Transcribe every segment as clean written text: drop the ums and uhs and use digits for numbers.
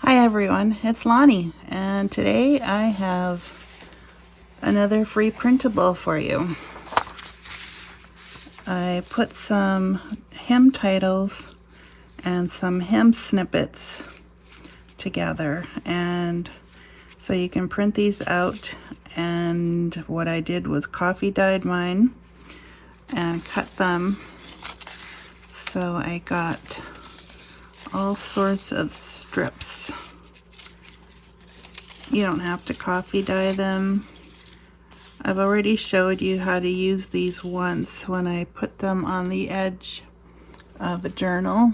Hi everyone, it's Lonnie, and today I have another free printable for you. I put some hymn titles and some hymn snippets together, and so you can print these out. And what I did was coffee dyed mine and cut them, so I got all sorts of strips. You don't have to coffee dye them. I've already showed you how to use these once when I put them on the edge of a journal.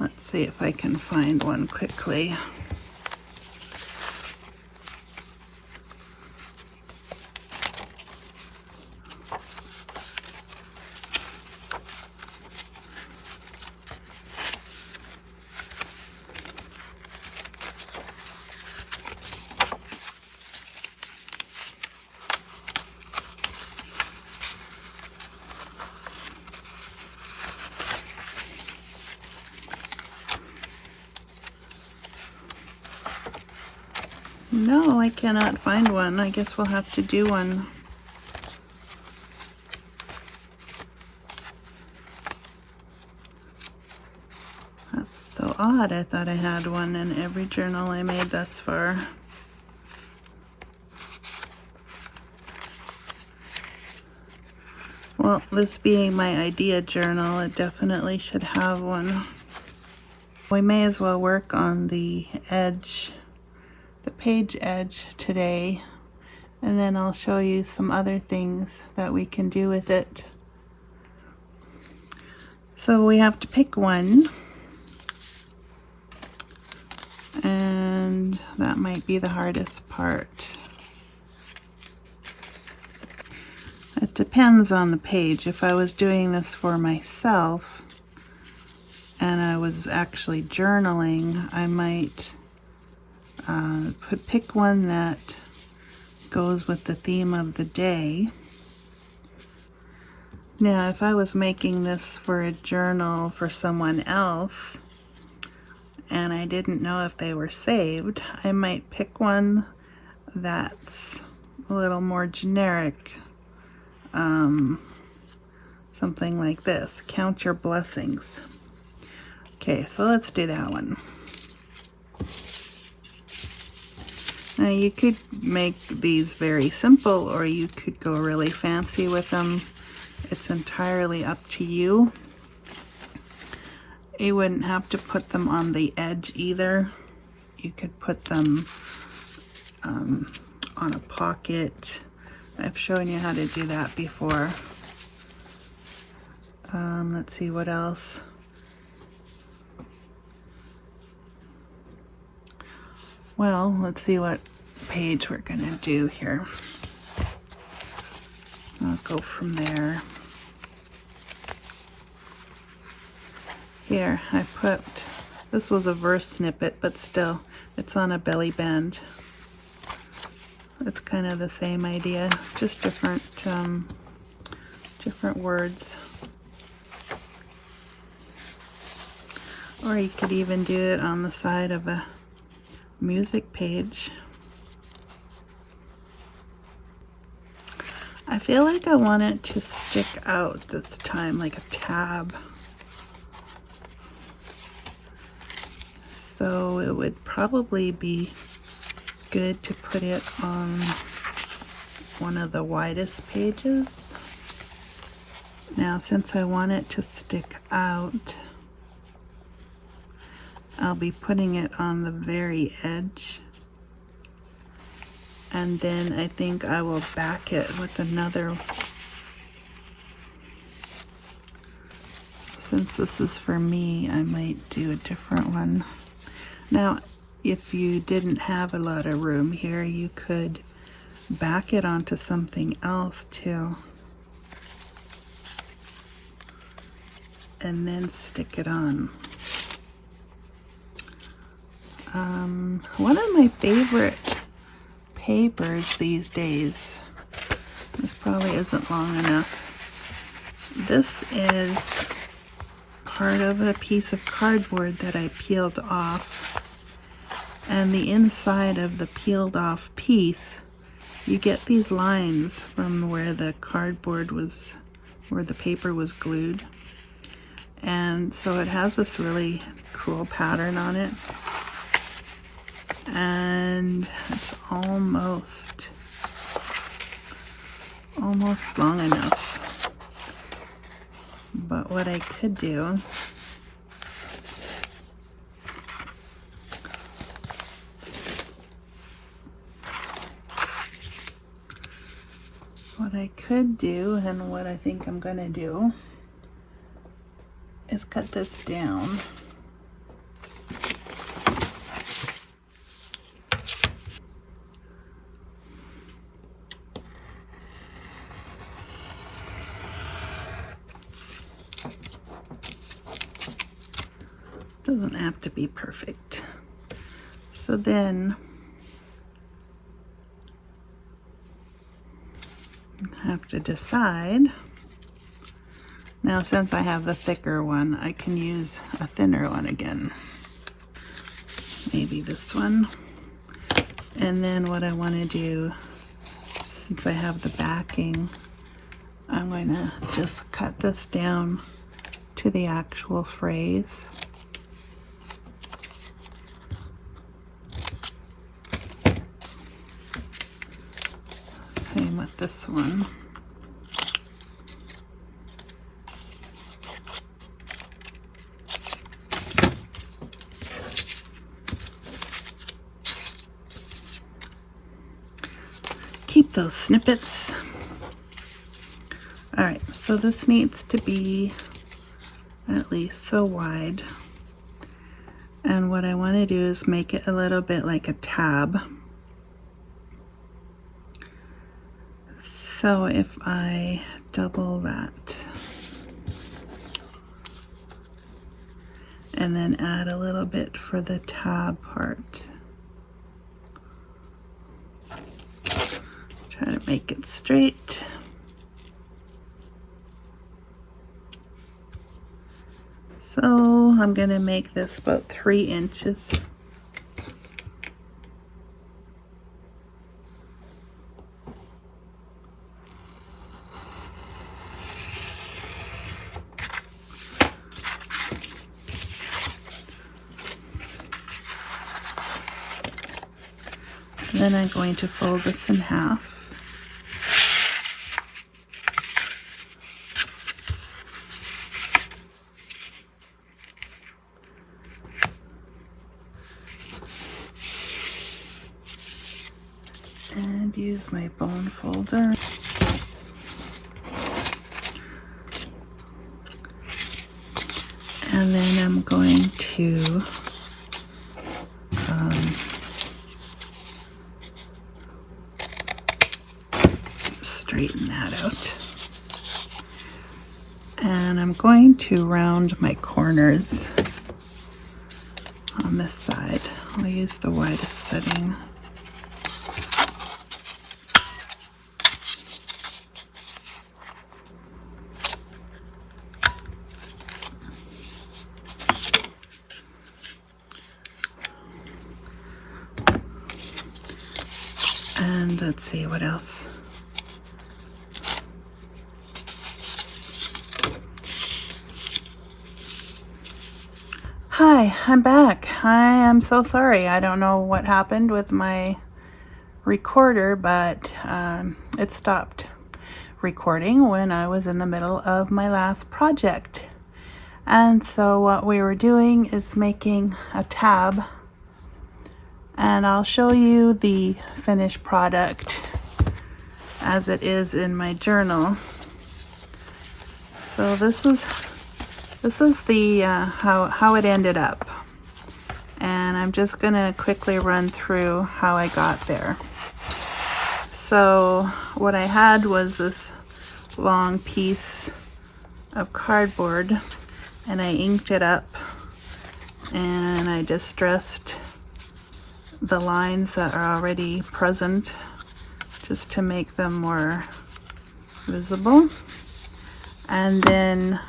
Let's see if I can find one quickly. No, I cannot find one. I guess we'll have to do one. That's so odd. I thought I had one in every journal I made thus far. Well, this being my idea journal, it definitely should have one. We may as well work on the edge, the page edge today, and then I'll show you some other things that we can do with it. So we have to pick one, and that might be the hardest part. It depends on the page. If I was doing this for myself and I was actually journaling, I might pick one that goes with the theme of the day. Now, if I was making this for a journal for someone else and I didn't know if they were saved, I might pick one that's a little more generic. Something like this, count your blessings. Okay, so let's do that one. Now you could make these very simple, or you could go really fancy with them. It's entirely up to you. You wouldn't have to put them on the edge either. You could put them on a pocket. I've shown you how to do that before. Let's see what else. Well, let's see what page we're going to do here. I'll go from there. Here, I put, this was a verse snippet, but still, it's on a belly band. It's kind of the same idea, just different words. Or you could even do it on the side of a music page. I feel like I want it to stick out this time, like a tab. So it would probably be good to put it on one of the widest pages. Now, since I want it to stick out, I'll be putting it on the very edge, and then I think I will back it with another. Since this is for me, I might do a different one. Now, if you didn't have a lot of room here, you could back it onto something else too, and then stick it on. One of my favorite papers these days, this probably isn't long enough, this is part of a piece of cardboard that I peeled off, and the inside of the peeled off piece, you get these lines from where the cardboard was, where the paper was glued, and so it has this really cool pattern on it, and it's almost long enough. But what I could do and what I think I'm gonna do is cut this down. Doesn't have to be perfect. So then I have to decide. Now, since I have the thicker one, I can use a thinner one again. Maybe this one. And then what I want to do, since I have the backing, I'm going to just cut this down to the actual phrase. Same with this one. Keep those snippets. All right, so this needs to be at least so wide. And what I want to do is make it a little bit like a tab. So if I double that and then add a little bit for the tab part, try to make it straight. So I'm going to make this about 3 inches. Then I'm going to fold this in half. And use my bone folder. And then I'm going to straighten that out. And I'm going to round my corners on this side. I'll use the widest setting. And let's see what else. Hi, I'm back. I am so sorry. I don't know what happened with my recorder, but it stopped recording when I was in the middle of my last project. And so what we were doing is making a tab, and I'll show you the finished product as it is in my journal. So this is the how it ended up, and I'm just gonna quickly run through how I got there. So what I had was this long piece of cardboard, and I inked it up, and I distressed the lines that are already present just to make them more visible. And then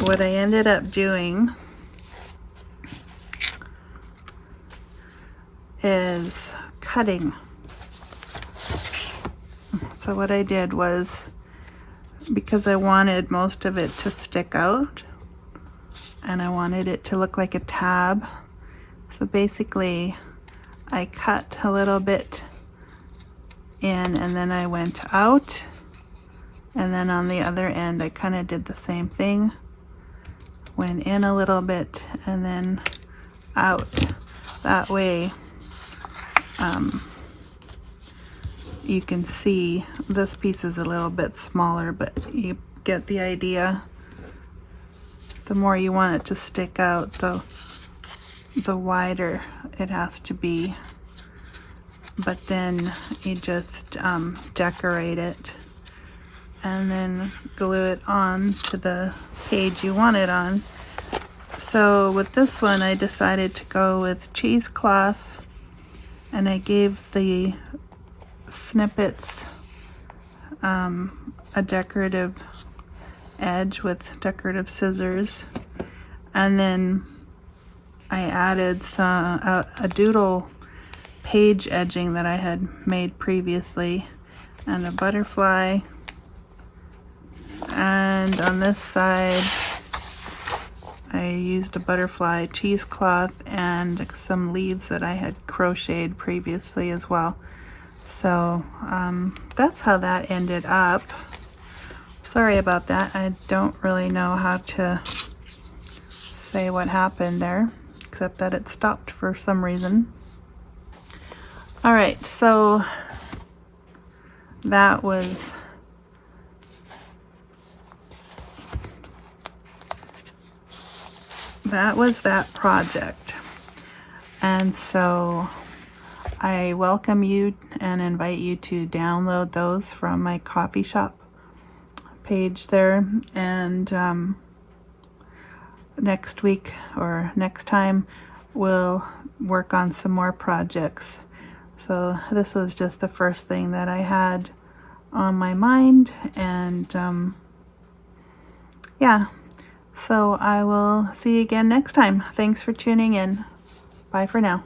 what I ended up doing is cutting. So what I did was, because I wanted most of it to stick out and I wanted it to look like a tab, so basically I cut a little bit in and then I went out, and then on the other end I kind of did the same thing, went in a little bit and then out. That way you can see this piece is a little bit smaller, but you get the idea. The more you want it to stick out, the wider it has to be. But then you just decorate it and then glue it on to the page you want it on. So with this one I decided to go with cheesecloth, and I gave the snippets a decorative edge with decorative scissors, and then I added a doodle page edging that I had made previously, and a butterfly, and on this side I used a butterfly cheesecloth and some leaves that I had crocheted previously as well. So that's how that ended up. Sorry about that. I don't really know how to say what happened there, except that it stopped for some reason. Alright, so that was that project. And so I welcome you and invite you to download those from my coffee shop page there. And next week or next time we'll work on some more projects. So this was just the first thing that I had on my mind, and yeah, so I will see you again next time. Thanks for tuning in. Bye for now.